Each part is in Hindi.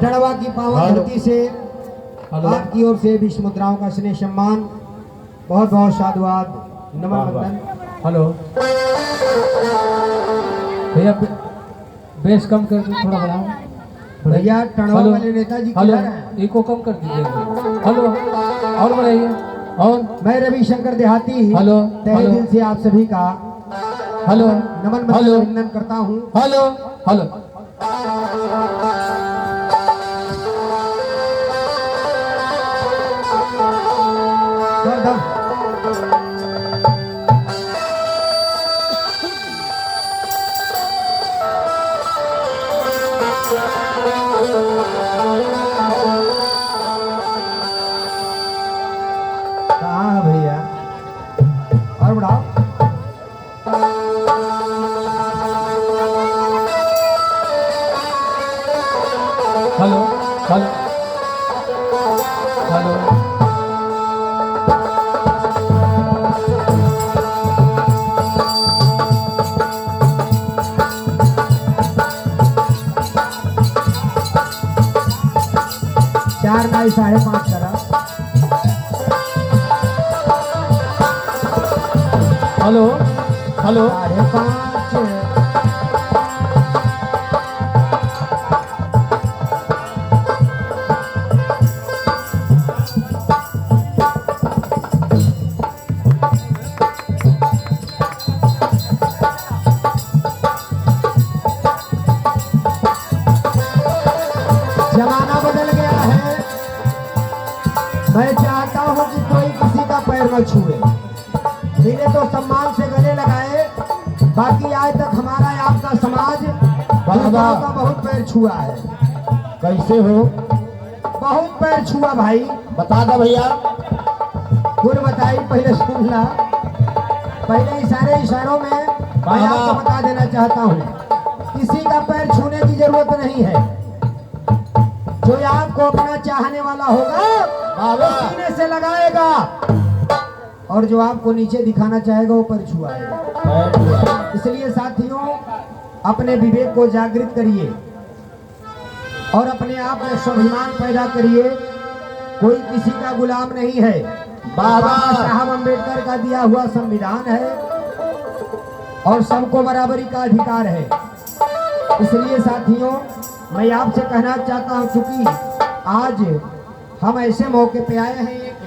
डड़वा की पावन धरती से आपकी ओर से विश्व मुद्राओं का स्नेह सम्मान, बहुत बहुत साधुवाद, नमन वंदन। हेलो भैया, बेस कम कर दो, थोड़ा बढ़ाओ भैया। टड़वा वाले नेताजी हेलो, इको कम कर दीजिए। हेलो, और बढ़ाइए। और मैं रविशंकर देहाती हेलो, तहे दिल से आप सभी का हेलो नमन वंदन करता हूँ। Hello hello. कहाँ है भैया? और बढ़ाओ। Hello hello hello. चार नाई 5.5 करा। Hello hello 5.5। जमाना बदल गया है। मैं चाहता हूं कि कोई किसी का पैर न छुए, मिले तो सम्मान से गले लगाए। बाकी आज तक हमारा आपका समाज दूसरों का बहुत पैर छुआ है। कैसे हो? बहुत पैर छुआ भाई। बता दो भैया। गुण बताई, पहले सुन ला। पहले इशारों में मैं आपको बता देना चाहता हूँ, किसी का पैर छूने की जरूरत नहीं है। जो आपको अपना चाहने वाला होगा वो सीने से लगाएगा, और जो आपको नीचे दिखाना चाहेगा वो पैर छुआएगा। इसलिए साथियों, अपने विवेक को जागृत करिए और अपने आप में स्वाभिमान पैदा करिए। कोई किसी का गुलाम नहीं है। बाबा साहब अम्बेडकर का दिया हुआ संविधान है और सबको बराबरी का अधिकार है। इसलिए साथियों, मैं आपसे कहना चाहता हूं, चूंकि आज हम ऐसे मौके पे आए हैं, एक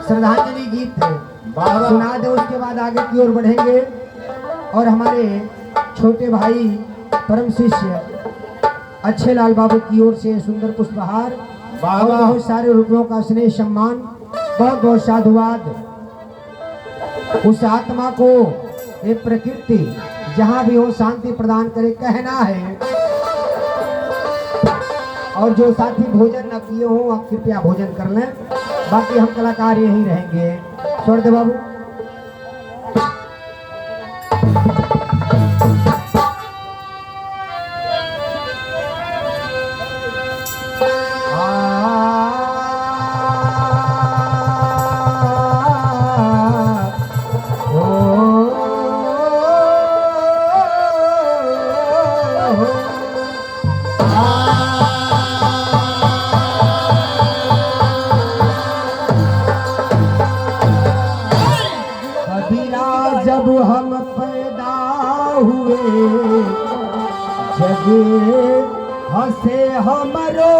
श्रद्धांजलि गीत सुना दे, उसके बाद आगे की ओर बढ़ेंगे और हमारे छोटे भाई परम शिष्य अच्छे लाल बाबू की ओर से सुंदर पुष्पहार, बहुत सारे रुपयों का स्नेह सम्मान, बहुत बहुत साधुवाद। उस आत्मा को एक प्रकृति जहाँ भी हो शांति प्रदान करे, कहना है। और जो साथी भोजन न किए हो, आप कृपया भोजन कर लें। बाकी हम कलाकार यहीं रहेंगे। स्वर्द बाबू। जब हम पैदा हुए जगे हंसे हमरो,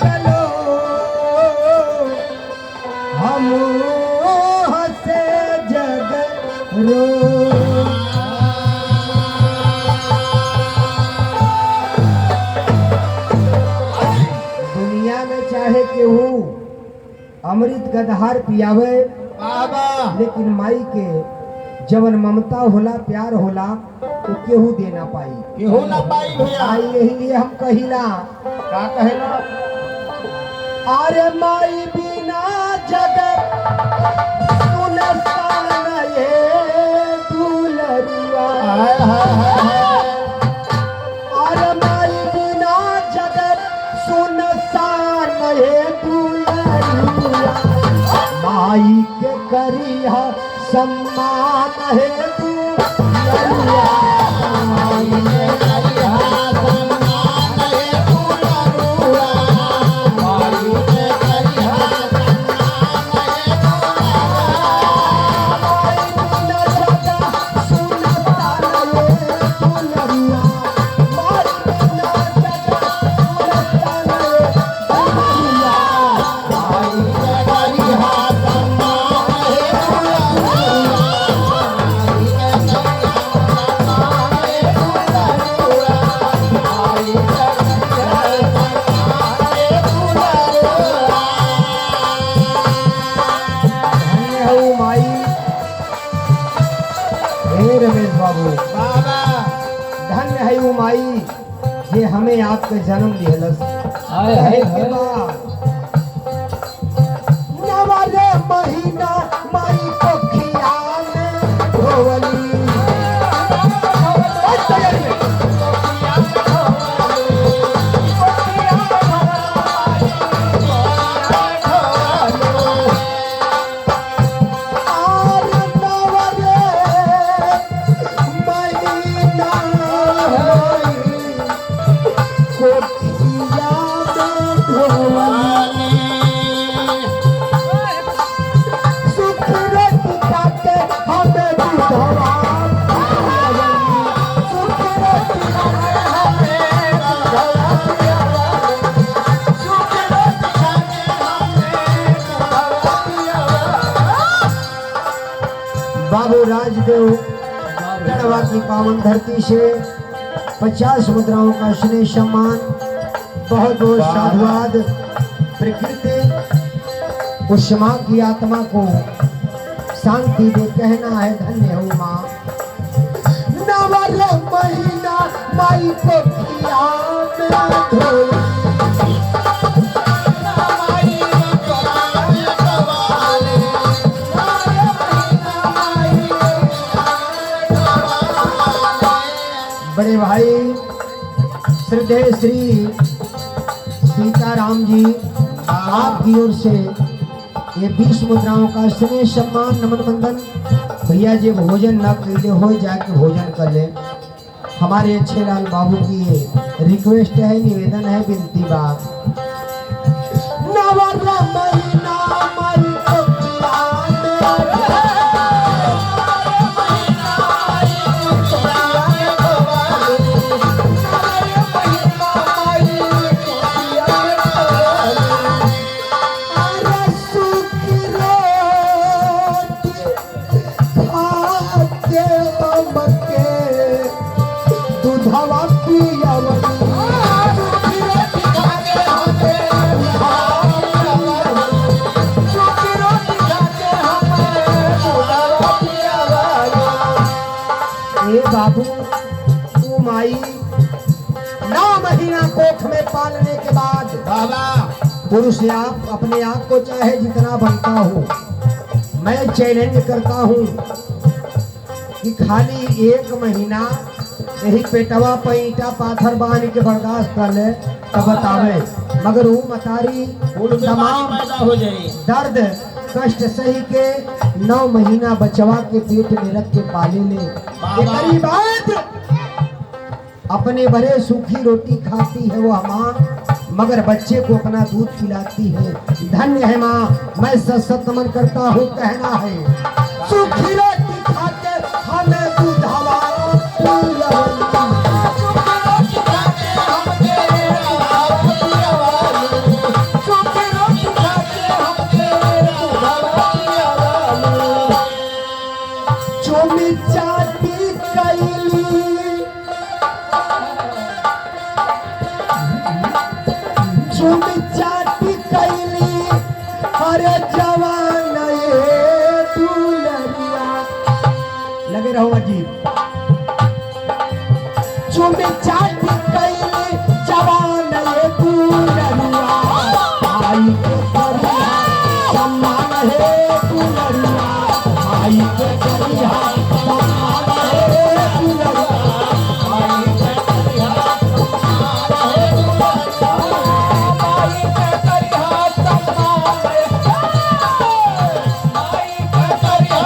चलो हम हंसे जग रो। चाहे केहू अमृत गदहार पियावे, लेकिन माई के जवन ममता होला, प्यार होला, तो केहू दे ना पाई। केहू ना पाई भैया। यही लिए हम कहिला, का कहेला? अरे माई बिना जगत सुनसान ये दुलरुआ। अरे माई बिना जगत सुनसान ये दुलरुआ। माई के करिया सम्मान है तू लड़ुआ माई के करिहा सम्मान है तू लड़ुआ माई के करिहा रमेश बाबू बाबा धन्य है वो माई ये हमें आपके जन्म दिहलस हाय हाय हाय नवारे महीना माई को खिया में धोवली बाबू राजदेव गढ़वा की पावन धरती से 50 मुद्राओं का स्नेह सम्मान बहुत बहुत साधुवाद प्रकृति उस माँ की आत्मा को शांति दे कहना है धन्य हो माँ नवरे महीना माई को किया में धोई बड़े भाई श्रद्धेय श्री सीताराम जी आपकी ओर से ये 20 मुद्राओं का स्नेह सम्मान नमन बंदन भैया जी भोजन न कैले हो जाके भोजन कर ले हमारे अच्छे लाल बाबू की ये रिक्वेस्ट है निवेदन है विनती बा नवरा महीना माई को बाबू तू माई 9 महीना कोख में पालने के बाद बाबा पुरुष आप अपने आप को चाहे जितना बनता हो मैं चैलेंज करता हूँ कि खाली 1 महीना यही पेटवा पैटा पाथर बांध के बर्दाश्त कर ले तब बतावे मगर वो मतारी तमाम पैदा हो जाए दर्द कष्ट सही के 9 महीना बचवा के पेट में रख के पाले ले ये बात अपने भरे सूखी रोटी खाती है वो माँ मगर बच्चे को अपना दूध पिलाती है धन्य है माँ मैं सत नमन करता हूँ कहना है सूखी रोटी खाते हमें दूध हवा लगे रहो अजीब चुमे चाटी कैले जवान ये दुलरुआ आई के करिया सम्मान है दुलरुआ आई के करिया सम्मान है दुलरुआ आई के करिया सम्मान है दुलरुआ आई के करिया सम्मान है आई के करिया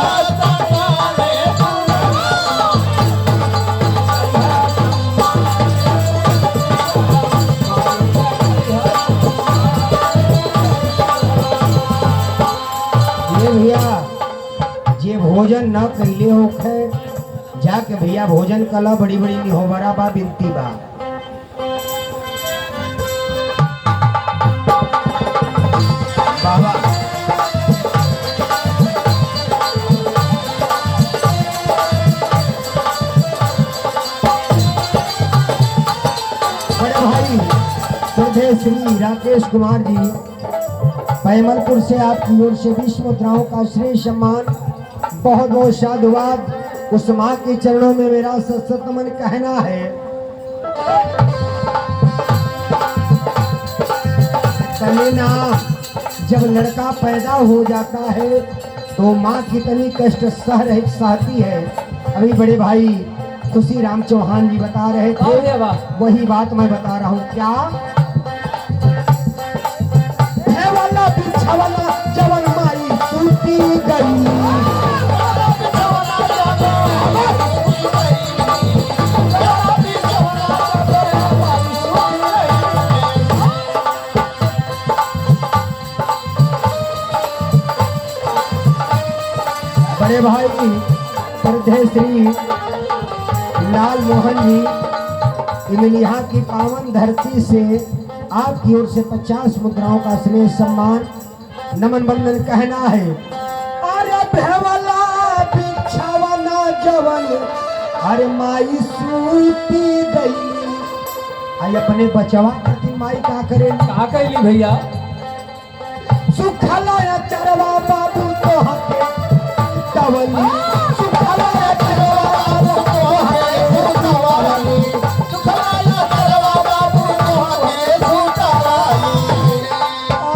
भोजन न कैले होखे जाके भैया भोजन कला बड़ी बड़ी निहोबरा बा बिनती बा। बाबा बड़े भाई श्रद्धेय श्री राकेश कुमार जी पैमलपुर से आपकी ओर से 20 मुद्राओं का श्रेय सम्मान, बहुत बहुत साधुवाद। उस माँ के चरणों में मेरा सत मन कहना है। कलीना जब लड़का पैदा हो जाता है तो माँ कितनी कष्ट सहती है। अभी बड़े भाई तुलसी राम चौहान जी बता रहे वाह भैया थे, वाह। वही बात मैं बता रहा हूँ। क्या है वाला बिछवाना जवन माई सूती गई, बड़े भाई श्रद्धेय श्री लाल मोहन जी इमलिया की पावन धरती से आपकी ओर से 50 मुद्राओं का स्नेह सम्मान नमन बंदन कहना है। अरे भेवला बिछावना जवन अरे माई सूती गई। आई अपने बचवा करती माई का करे का कैली भैया? सुखला चरवा बाबू तो हके कवली, सुखला चरवा बाबू तो हके कवली,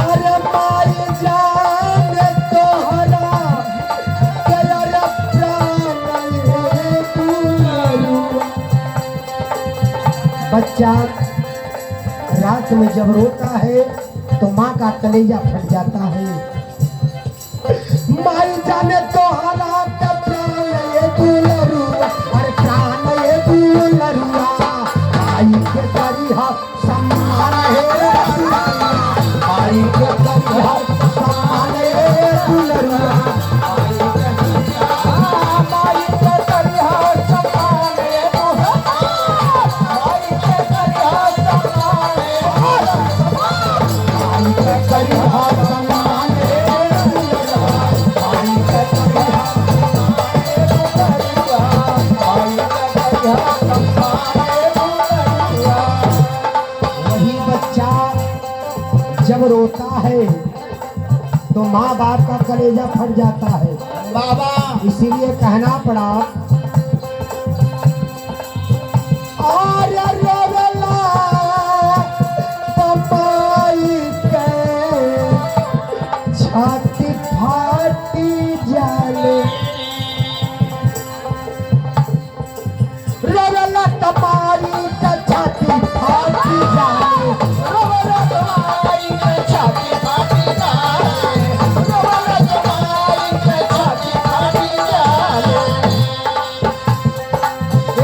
अरे माई जाने तोहरा तेरा प्राण है तू। बच्चा रात में जब रोता है तो माँ का कलेजा फट जाता है। माई जाने तोहरा का प्राण ये दुलरुआ, अरे प्राण ये दुलरुआ, आई के करिहा सम्मान है दुलरुआ, आई के करिहा सम्मान है दुलरुआ, आई के करिहा सम्मान है दुलरुआ, आई के करिहा सम्मान है, आई के करिहा सम्मान है दुलरुआ, आई के करिहा वही बच्चा जब रोता है तो माँ बाप का कलेजा फट जाता है। बाबा इसीलिए कहना पड़ा और रोवेला पपाई के छाती फाटी जाले, रोवेला तमारी का छाती फाटी जाले, रोवेला तमारी का छाती फाटी जाले, रोवेला तमारी का छाती फाटी जाले।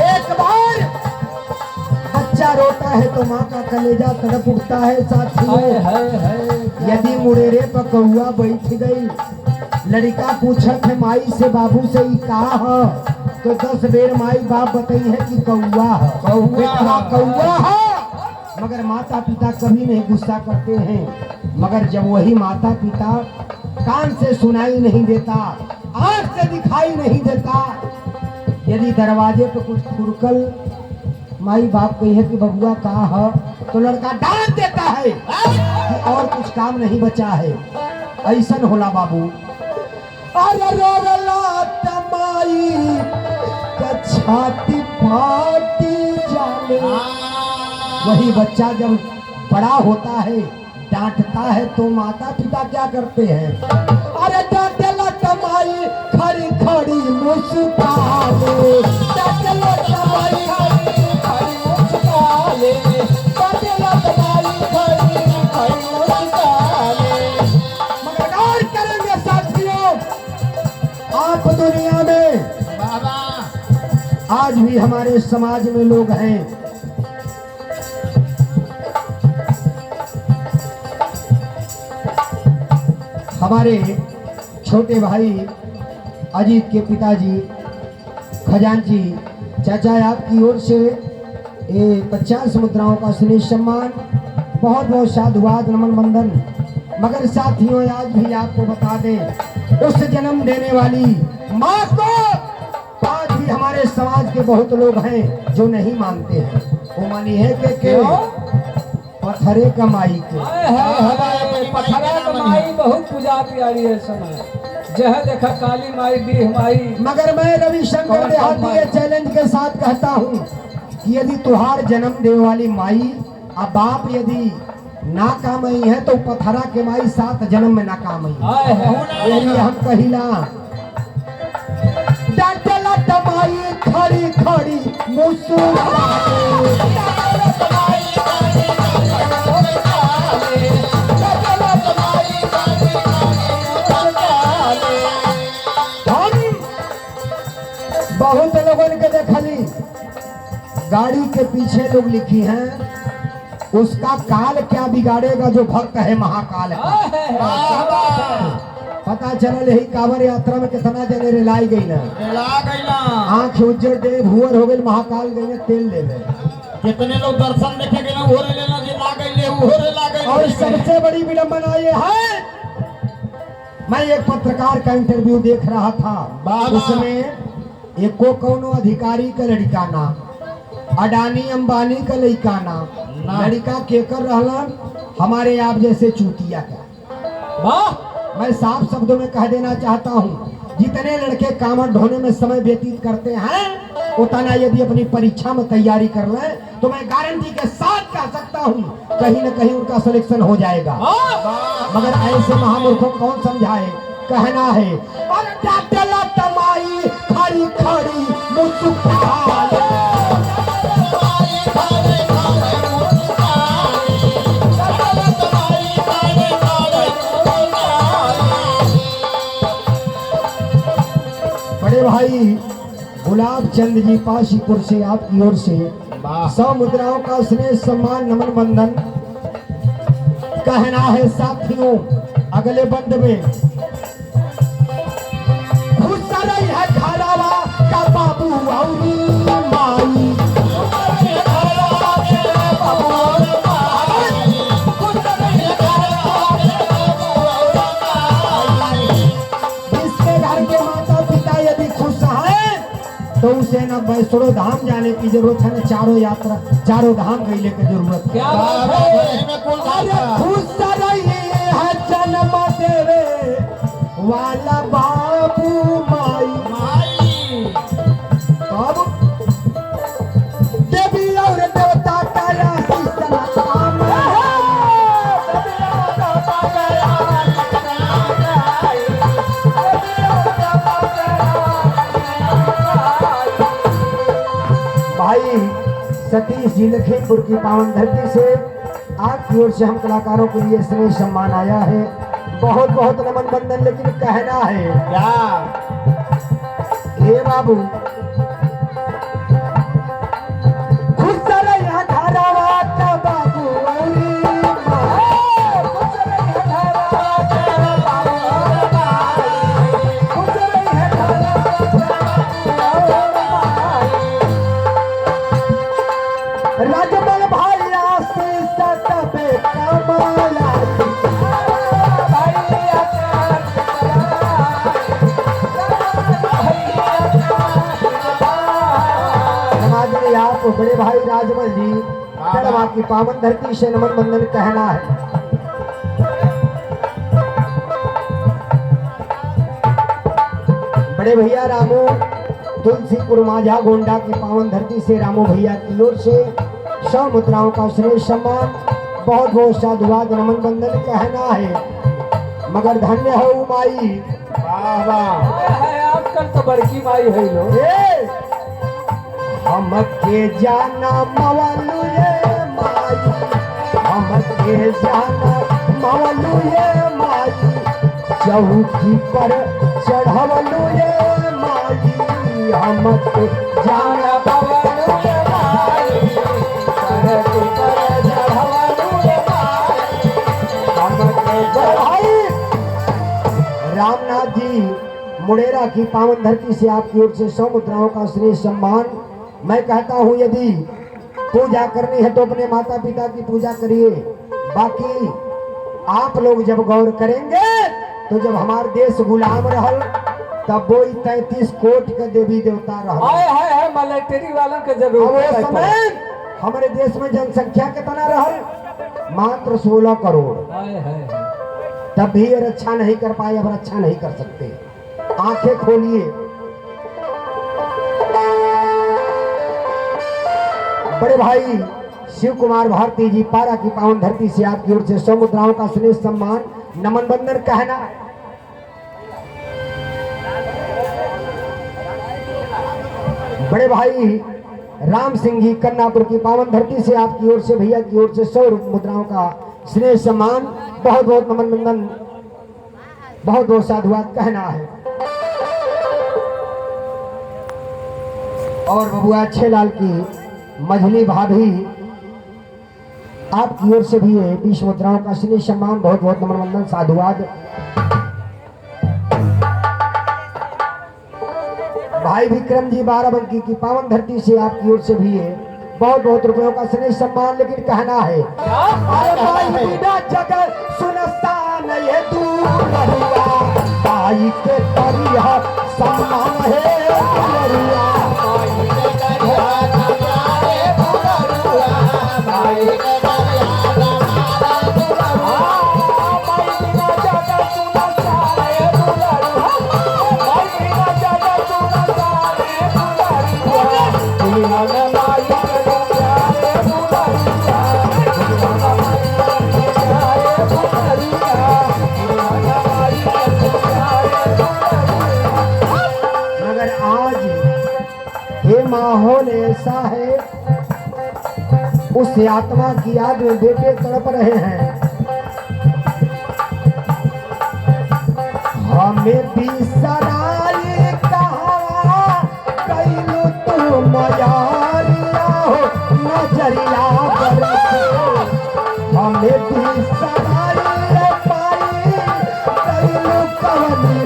एक बार बच्चा रोता है तो माँ का कलेजा तड़प उठता है हाय साथियों। हाय हाय। यदि मुड़ेरे पर कौआ बैठ गई, लड़का पूछत है माई से बाबू से ई का ह, तो 10 बेर माई बाप बताई है कि कौआ है, बेटवा कौआ है। मगर माता पिता कभी नहीं गुस्सा करते हैं। मगर जब वही माता पिता कान से सुनाई नहीं देता, आंख से दिखाई नहीं देता, यदि दरवाजे पे कुछ खुरकल माई बाप कही है कि बबुआ कहा है, तो लड़का डांट देता है कि और कुछ काम नहीं बचा है। ऐसन होला बाबू। अरे रोवेला तमाई का छाती फाटी जाले। वही बच्चा जब बड़ा होता है डांटता है तो माता पिता क्या करते हैं? अरे डांटेला तमाई खड़ी खड़ी मुस्काले, डांटेला तमाई खड़ी खड़ी मुस्काले, डांटेला तमाई खड़ी खड़ी मुस्काले। मगर गौर करेंगे साथियों, आप दुनिया में बाबा आज भी हमारे समाज में लोग हैं हमारे छोटे भाई अजीत के पिताजी खजांची चाचा आपकी ओर से ये 50 मुद्राओं का स्नेह सम्मान, बहुत बहुत साधुवाद नमन बंदन। मगर साथियों आज भी आपको बता दें, उस जन्म देने वाली माँ को आज भी हमारे समाज के बहुत लोग हैं जो नहीं मानते हैं। वो मानी है कि क्यों? पत्थरे कमाई के पथरा कमाई बहुत पूजा प्यारी है समय, जह देखा काली माई दी माई। मगर मैं रविशंकर देहाती ये चैलेंज के साथ कहता हूँ कि यदि तुहार जन्म देने वाली माई और बाप यदि नाकामई है तो पथरा के माई 7 जन्म में नाकामई है। यही हम कहिला डांटला तमाई खड़ी खड़ी बहुत लोगों ने देखली गाड़ी के पीछे लोग लिखी हैं उसका काल क्या बिगाड़ेगा जो भक्त है महाकाल का। पता चलल यही कांवर यात्रा में कितना जने रेलाई गई ना, आँख उज्जर दे भूअर हो गई, महाकाल गई तेल ले ले। कितने लोग दर्शन देखे गए ना, ओरे लेना जी ला गई ले, ओरे ला गई। और सबसे बड़ी विडंबना ये है, मैं एक पत्रकार का इंटरव्यू देख रहा था, उसमें एको कौनो अधिकारी का लड़का ना, अडानी अंबानी का लड़का ना, लड़का केकर रहलन हमारे आप जैसे चूतिया का। वाह, मैं साफ शब्दों में कह देना चाहता हूँ, जितने लड़के कामर ढोने में समय व्यतीत करते हैं उतना यदि अपनी परीक्षा में तैयारी कर लें तो मैं गारंटी के साथ कह सकता हूँ कहीं न कहीं उनका सिलेक्शन हो जाएगा। मगर ऐसे महामूर्खों को कौन समझाए, कहना है और डांटला तमाई खड़ी खड़ी मुस्कुराए। बड़े भाई गुलाब चंद जी पाशीपुर से आपकी ओर से 100 मुद्राओं का स्नेह सम्मान नमन बंधन। कहना है साथियों अगले बंद में खुश रही है घरवा का बाबू औरी माई। जिसके घर के माता पिता यदि खुश हैं तो उसे न वैष्णो धाम जाने की जरूरत है, न चारों धाम गईले की जरूरत है। क्या बात है? खुश रही है जन्म देवे वाला बाबू माई। अब देवी और देवता का राशि सलाम भाई सतीश जी लखीमपुर की पावन धरती से आपकी ओर से हम कलाकारों के लिए स्नेह सम्मान आया है। बहुत बहुत नमन बंदन। लेकिन कहना है क्या हे बाबू खुश रहिया घरवा का बाबू औरी माई। खुश रहिया घरवा का बाबू माई। खुश रहिया घरवा का बाबू माई। राजमल भाई आशीष तबे कमाला आप बड़े भाई राजमल जी चढ़वा की पावन धरती से नमन बंदन। कहना है बड़े भैया रामू तुलसीपुर माझा गोंडा की पावन धरती से रामू भैया की ओर से 100 मुद्राओं का स्नेह सम्मान, बहुत बहुत साधुवाद नमन बंदन। कहना है मगर धन्य हो माई। वाह वाह है आजकल तो बड़की माई है लो। हमके जाना मवलू ये माई, हमके जाना मवलू ये माई, चौकी पर चढ़वलू ये माई। हमके जाना मवलू ये माई, चौकी पर चढ़वलू ये माई। हमके भाई रामनाथ जी मुड़ेरा की पावन धरती से आपकी ओर से 100 मुद्राओं का श्रेष्ठ सम्मान। मैं कहता हूँ यदि पूजा करनी है तो अपने माता पिता की पूजा करिए, बाकी आप लोग जब गौर करेंगे तो जब हमारे देश गुलाम रहल तब वो 33 कोटि के देवी देवता रहल। हाय मिलिट्री वालों के अब जरूरत वो है। समय हमारे देश में जनसंख्या कितना रहल? मात्र 16 करोड़। हाय तब भी ये रक्षा नहीं कर पाए, अब रक्षा नहीं कर सकते। आंखें खोलिए, बड़े भाई शिव कुमार भारती जी पारा की पावन धरती से आपकी ओर से 100 मुद्राओं का श्रेष्ठ सम्मान नमन बंदन कहना। बड़े भाई राम सिंह जी कन्नापुर की पावन धरती से आपकी ओर से भैया की ओर से 100 मुद्राओं का श्रेष्ठ सम्मान। बहुत बहुत नमन बंदन, बहुत बहुत साधुवाद कहना है। और बबुआ छेलाल की मझली भाभी आपकी ओर से भी है 20 मुद्राओं का श्रेष्ठ सम्मान। बहुत बहुत नमन बंदन साधुवाद। भाई विक्रम जी बाराबंकी की पावन धरती से आपकी ओर से भी है बहुत बहुत रुपयों का स्नेह सम्मान। लेकिन कहना है अरे भाई बिना जगह सुनसान ये दूर हुआ, भाई के करिया सम्मान है दुलरुआ। मगर आज ये माहौल ऐसा है, उस आत्मा की याद में बेटे तड़प रहे हैं। हमें भी सराय कहा कैलू तू मयारिया हो नजरिया बरसे। हमें भी सराय पाई कैलू कवनी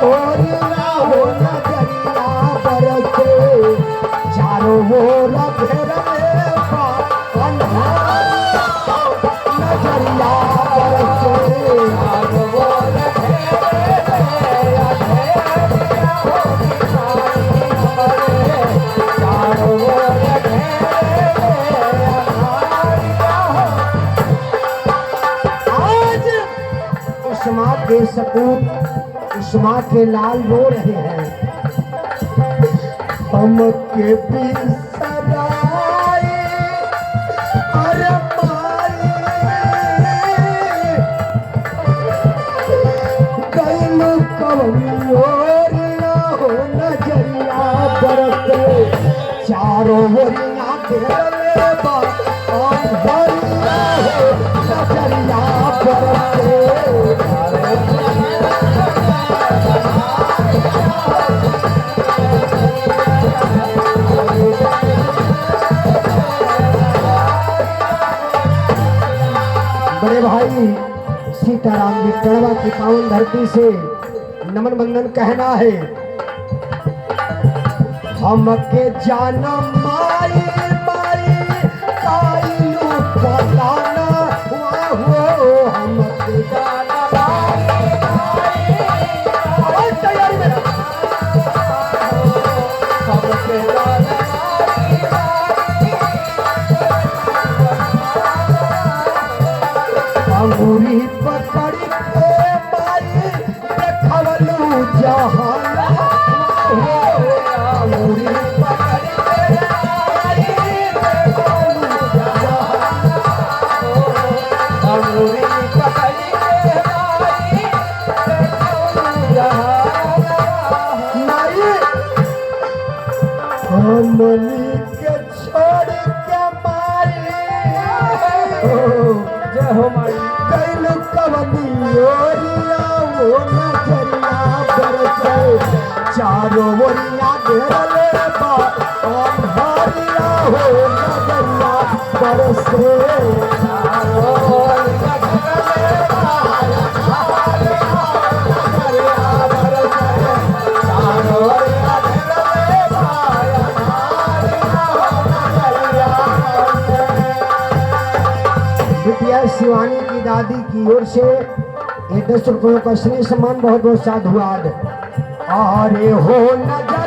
ओरिया हो नजरिया बरसे। चारों ओर घेर नजरिया बरसे। उस्मा के सपूत उस्मा के लाल रो रहे हैं। हम के भी सराय अरे माई कैलू कवनी ओरिया हो नजरिया बरसे। चारों ओरिया घेरले बा अंधरिया हो नजरिया बरसे। बड़े भाई सीताराम जी टड़वा की पावन धरती से नमन बंदन कहना है। हमके जाना माई माई काइलू बताना हुआ हो। हमके जाना माई माई तैयारी में हमके जाना अंगूरी पकड़ के माई देखवलू जहान। अंगूरी पकड़ के माई देखवलू जहान। अंगूरी पकड़ के माई देखवलू जहान। माई हमनी के छोड़ के माई जय हो माई कैलू कवनी ओरिया वो नजरिया बरसे। चारों ओरिया घेरले बा अंधरिया हो नजरिया बरसे। चारों ओरिया घेरले बा अंधरिया बरसे। शिवानी की दादी की ओर से ये 10 रुपयों का स्नेह सम्मान बहुत बहुत साधुवाद। अरे हो न